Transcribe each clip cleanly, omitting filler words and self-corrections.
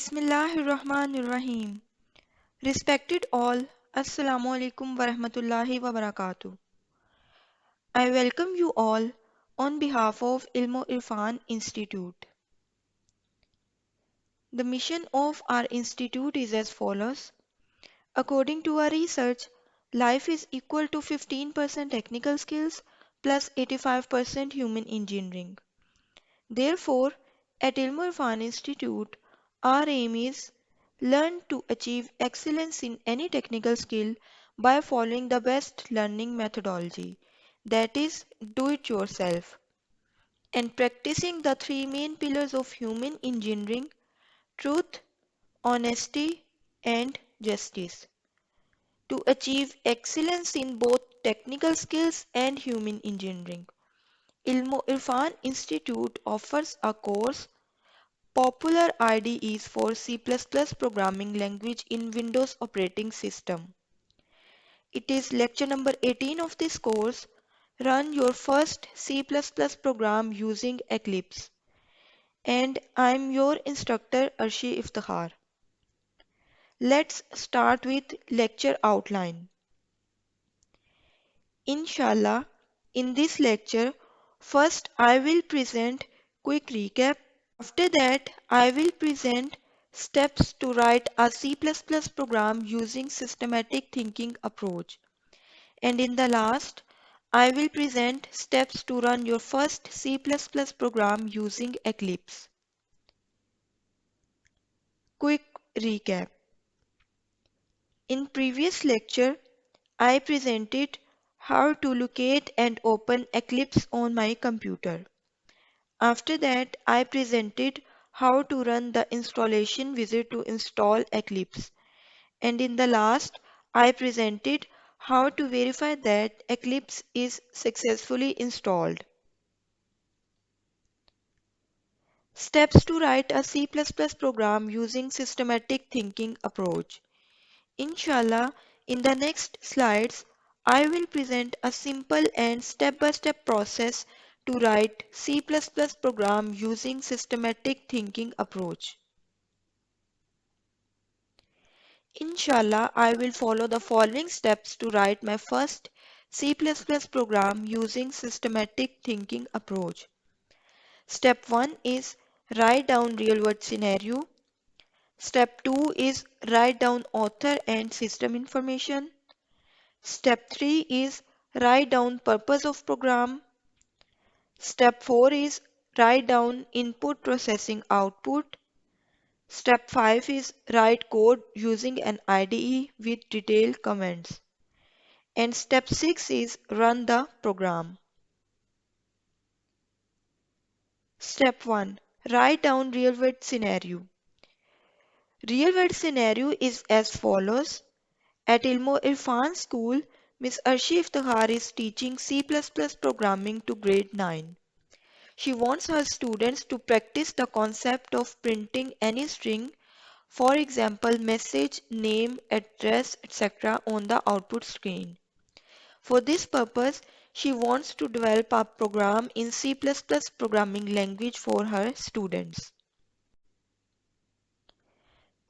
Bismillahirrahmanirrahim. Respected all, Assalamu alaikum wa rahmatullahi wa barakatuh. I welcome you all on behalf of Irfan Institute. The mission of our institute is as follows. According to our research, life is equal to 15% technical skills plus 85% human engineering. Therefore, at Irfan Institute, our aim is learn to achieve excellence in any technical skill by following the best learning methodology, that is, do it yourself, and practicing the three main pillars of human engineering: truth, honesty, and justice. To achieve excellence in both technical skills and human engineering, Irfan Institute offers a course Popular IDEs for C++ programming language in Windows operating system. It is lecture number 18 of this course. Run your first C++ program using Eclipse. And I am your instructor Arshi Iftikhar. Let's start with lecture outline. Inshallah, in this lecture, first I will present quick recap. After that, I will present steps to write a C++ program using systematic thinking approach. And in the last, I will present steps to run your first C++ program using Eclipse. Quick recap. In previous lecture, I presented how to locate and open Eclipse on my computer. After that, I presented how to run the installation wizard to install Eclipse. And in the last, I presented how to verify that Eclipse is successfully installed. Steps to write a C++ program using systematic thinking approach. Inshallah, in the next slides, I will present a simple and step-by-step process to write C++ program using systematic thinking approach. Inshallah, I will follow the following steps to write my first C++ program using systematic thinking approach. Step 1 is write down real-world scenario. Step 2 is write down author and system information. Step 3 is write down purpose of program. Step 4 is write down input processing output. Step 5 is write code using an IDE with detailed comments. And step 6 is run the program. Step 1. Write down real-world scenario. Real-world scenario is as follows. At Irfan School, Miss Arshi Iftikhar is teaching C++ programming to grade 9. She wants her students to practice the concept of printing any string, for example message, name, address, etc. on the output screen. For this purpose, she wants to develop a program in C++ programming language for her students.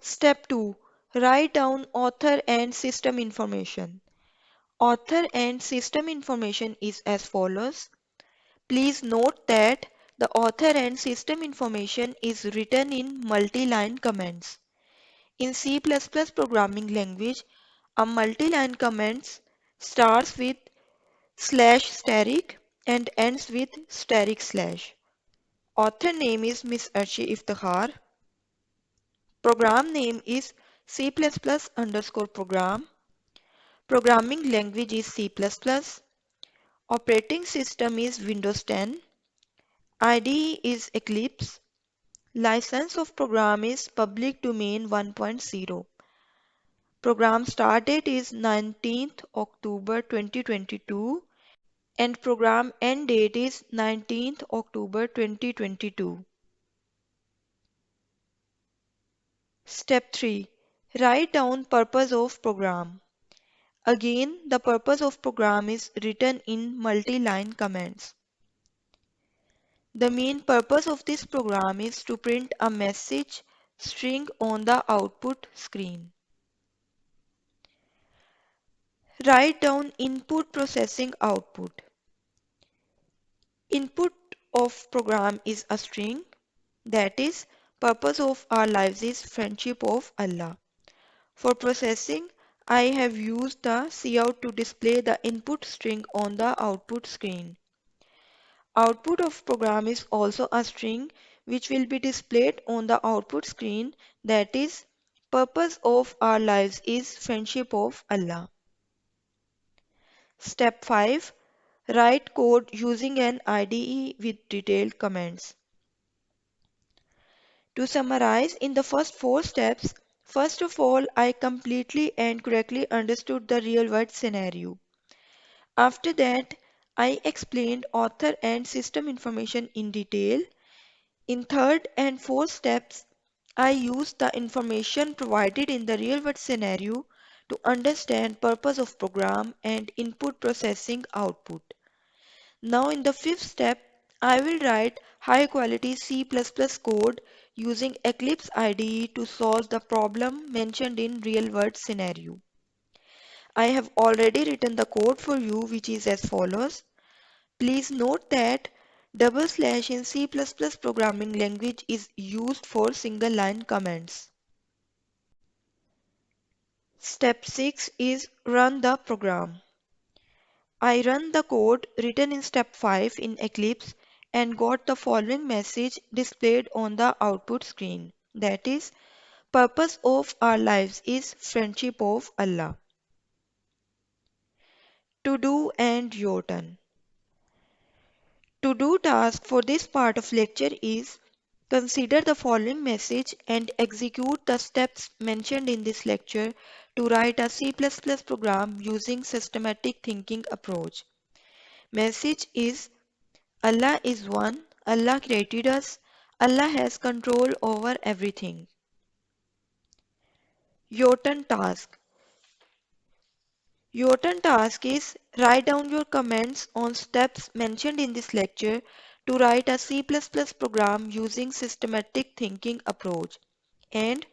Step 2. Write down author and system information. Author and system information is as follows. Please note that the author and system information is written in multi-line comments. In C++ programming language, a multi-line comment starts with /* and ends with */. Author name is Miss Arshi Iftikhar. Program name is C++ underscore program. Programming language is C++. Operating system is Windows 10. IDE is Eclipse. License of program is public domain 1.0. Program start date is 19th October 2022 and program end date is 19th October 2022. Step 3. Write down purpose of program. Again, the purpose of program is written in multi-line comments. The main purpose of this program is to print a message string on the output screen. Write down input processing output. Input of program is a string, that is, purpose of our lives is friendship of Allah. For processing, I have used the cout to display the input string on the output screen. Output of program is also a string which will be displayed on the output screen, that is, purpose of our lives is friendship of Allah. Step 5. Write code using an IDE with detailed comments. To summarize, in the first 4 steps, first of all, I completely and correctly understood the real world scenario. After that, I explained author and system information in detail. In third and fourth steps, I used the information provided in the real world scenario to understand purpose of program and input processing output. Now in the fifth step, I will write high quality C++ code using Eclipse IDE to solve the problem mentioned in real world scenario. I have already written the code for you, which is as follows. Please note that double slash in C++ programming language is used for single line comments. Step 6 is run the program. I run the code written in step 5 in Eclipse and got the following message displayed on the output screen. That is, purpose of our lives is friendship of Allah. To do and your turn. To do task for this part of lecture is consider the following message and execute the steps mentioned in this lecture to write a C++ program using systematic thinking approach. Message is Allah is one, Allah created us, Allah has control over everything. Your turn task. Your turn task is write down your comments on steps mentioned in this lecture to write a C++ program using systematic thinking approach, and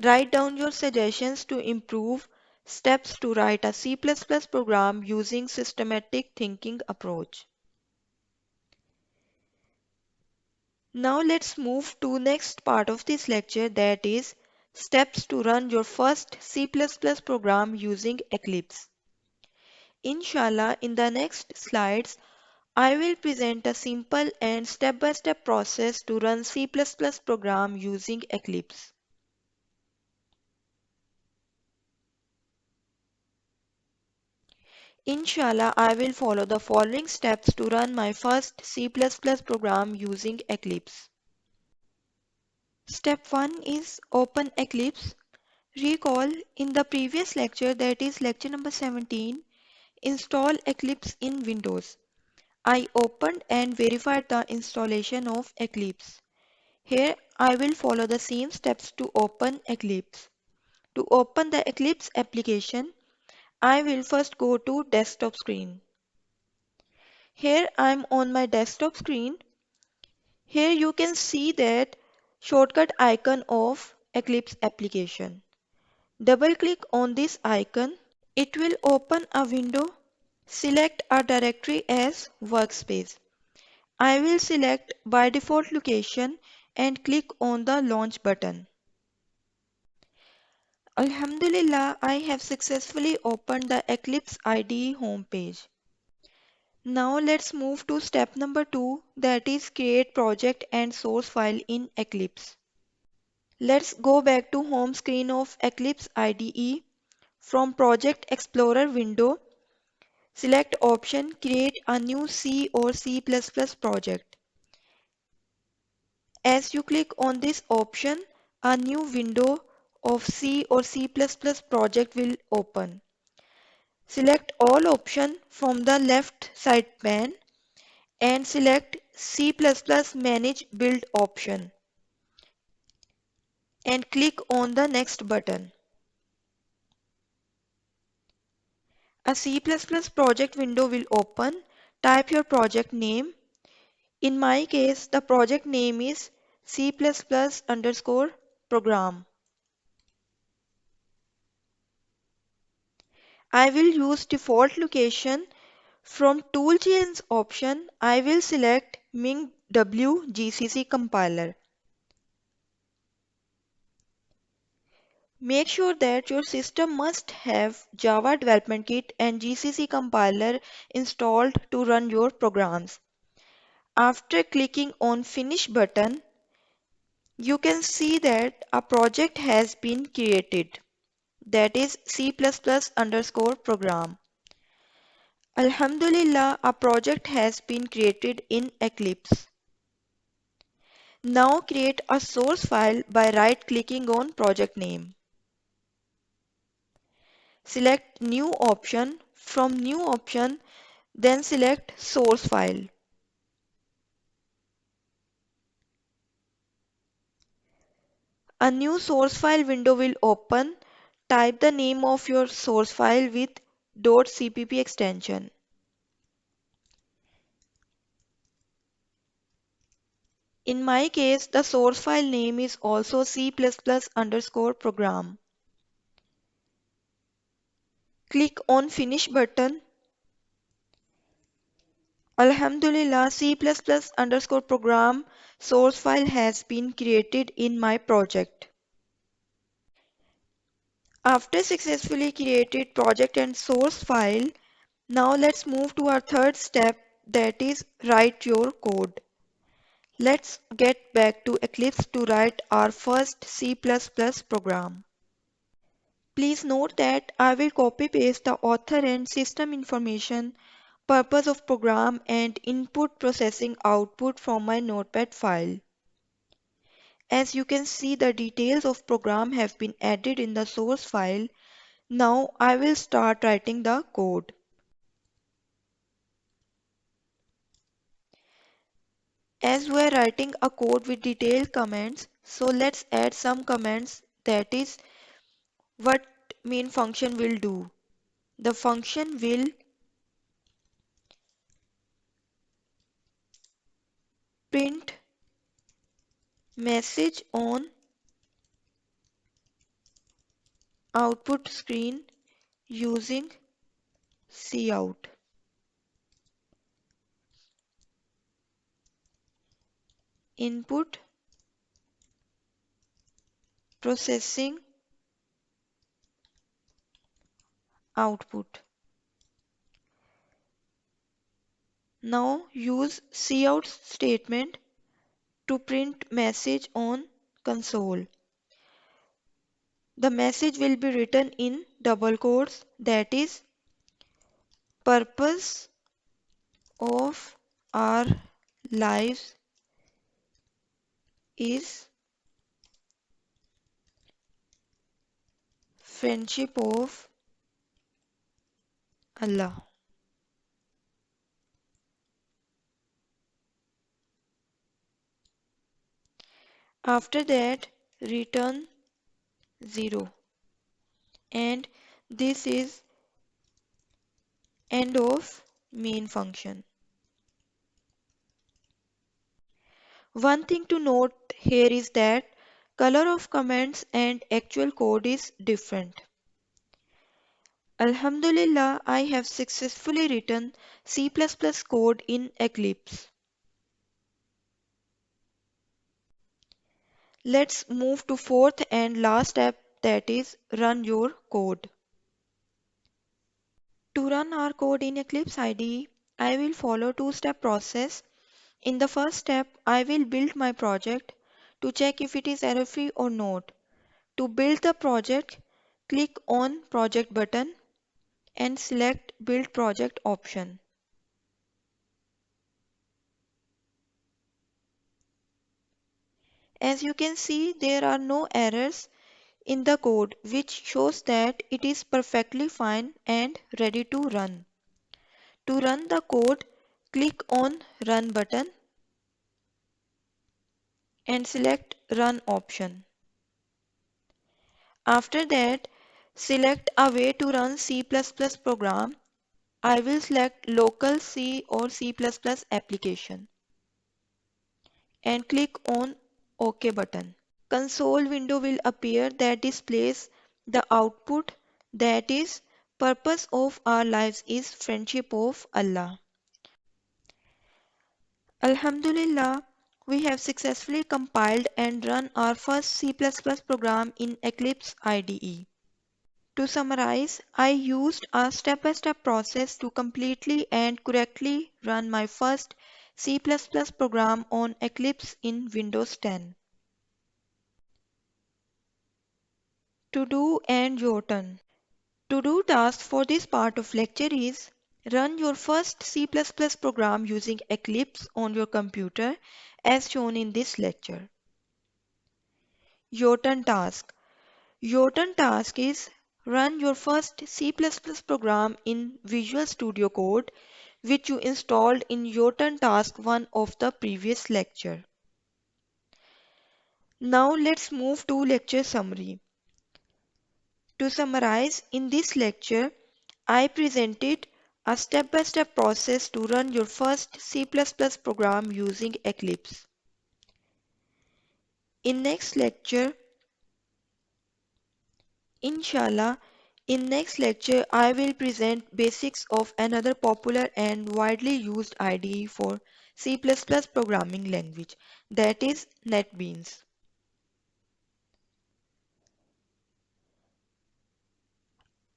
write down your suggestions to improve steps to write a C++ program using systematic thinking approach. Now let's move to next part of this lecture, that is steps to run your first C++ program using Eclipse. Inshallah, in the next slides, I will present a simple and step-by-step process to run C++ program using Eclipse. Inshallah, I will follow the following steps to run my first C++ program using Eclipse. Step 1 is open Eclipse. Recall in the previous lecture, that is lecture number 17, install Eclipse in Windows. I opened and verified the installation of Eclipse. Here I will follow the same steps to open Eclipse. To open the Eclipse application, I will first go to desktop screen. Here I am on my desktop screen. Here you can see that shortcut icon of Eclipse application. Double click on this icon. It will open a window. Select a directory as workspace. I will select by default location and click on the launch button. Alhamdulillah, I have successfully opened the Eclipse IDE homepage. Now let's move to step number 2, that is create project and source file in Eclipse. Let's go back to home screen of Eclipse IDE. From Project Explorer window, select option Create a new C or C++ project. As you click on this option, a new window of C or C++ project will open. Select all options from the left side pane and select C++ Manage Build option and click on the next button. A C++ project window will open. Type your project name. In my case, the project name is C++ underscore program. I will use default location. From toolchains option, I will select Ming W GCC compiler. Make sure that your system must have Java Development Kit and GCC compiler installed to run your programs. After clicking on Finish button, you can see that a project has been created. That is C++ underscore program. Alhamdulillah, a project has been created in Eclipse. Now create a source file by right-clicking on project name. Select New option. From New option, then select Source file. A new source file window will open. Type the name of your source file with .cpp extension. In my case, the source file name is also C++ underscore program. Click on Finish button. Alhamdulillah, C++ underscore program source file has been created in my project. After successfully created project and source file, now let's move to our third step, that is write your code. Let's get back to Eclipse to write our first C++ program. Please note that I will copy paste the author and system information, purpose of program and input processing output from my notepad file. As you can see, the details of program have been added in the source file. Now I will start writing the code. As we are writing a code with detailed comments, so let's add some comments, that is what main function will do. The function will print message on output screen using cout. Input processing output. Now use cout statement to print message on console. The message will be written in double quotes, that is purpose of our lives is friendship of Allah. After that, return 0. And this is end of main function. One thing to note here is that color of comments and actual code is different. Alhamdulillah, I have successfully written C++ code in Eclipse. Let's move to fourth and last step, that is run your code. To run our code in Eclipse IDE, I will follow two-step process. In the first step, I will build my project to check if it is error-free or not. To build the project, click on Project button and select Build Project option. As you can see, there are no errors in the code, which shows that it is perfectly fine and ready to run. To run the code, click on Run button and select Run option. After that, select a way to run C++ program. I will select local C or C++ application and click on OK button. Console window will appear that displays the output, that is, purpose of our lives is friendship of Allah. Alhamdulillah, we have successfully compiled and run our first C++ program in Eclipse IDE. To summarize, I used a step-by-step process to completely and correctly run my first C++ program on Eclipse in Windows 10. To do and your turn. To do task for this part of lecture is run your first C++ program using Eclipse on your computer as shown in this lecture. Your turn task. Your turn task is run your first C++ program in Visual Studio Code which you installed in your turn task 1 of the previous lecture. Now let's move to lecture summary. To summarize, in this lecture, I presented a step-by-step process to run your first C++ program using Eclipse. In next lecture, inshallah, in next lecture I will present basics of another popular and widely used IDE for C++ programming language, that is NetBeans.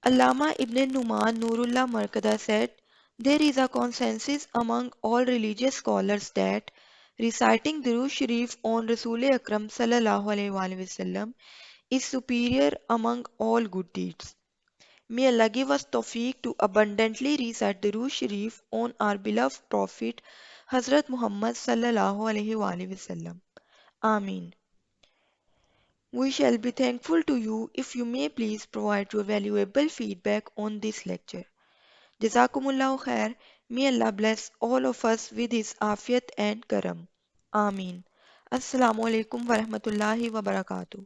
Allama Ibn Numan Nurullah Markada said, there is a consensus among all religious scholars that reciting Durood Sharif on Rasul Akram sallallahu alaihi wasallam is superior among all good deeds. May Allah give us tawfiq to abundantly recite Durood Sharif on our beloved Prophet Hazrat Muhammad sallallahu alaihi wasallam. Ameen. We shall be thankful to you if you may please provide your valuable feedback on this lecture. Jazakumullahu khair. May Allah bless all of us with His afiyat and karam. Ameen. Assalamu alaikum wa rahmatullahi wa barakatuh.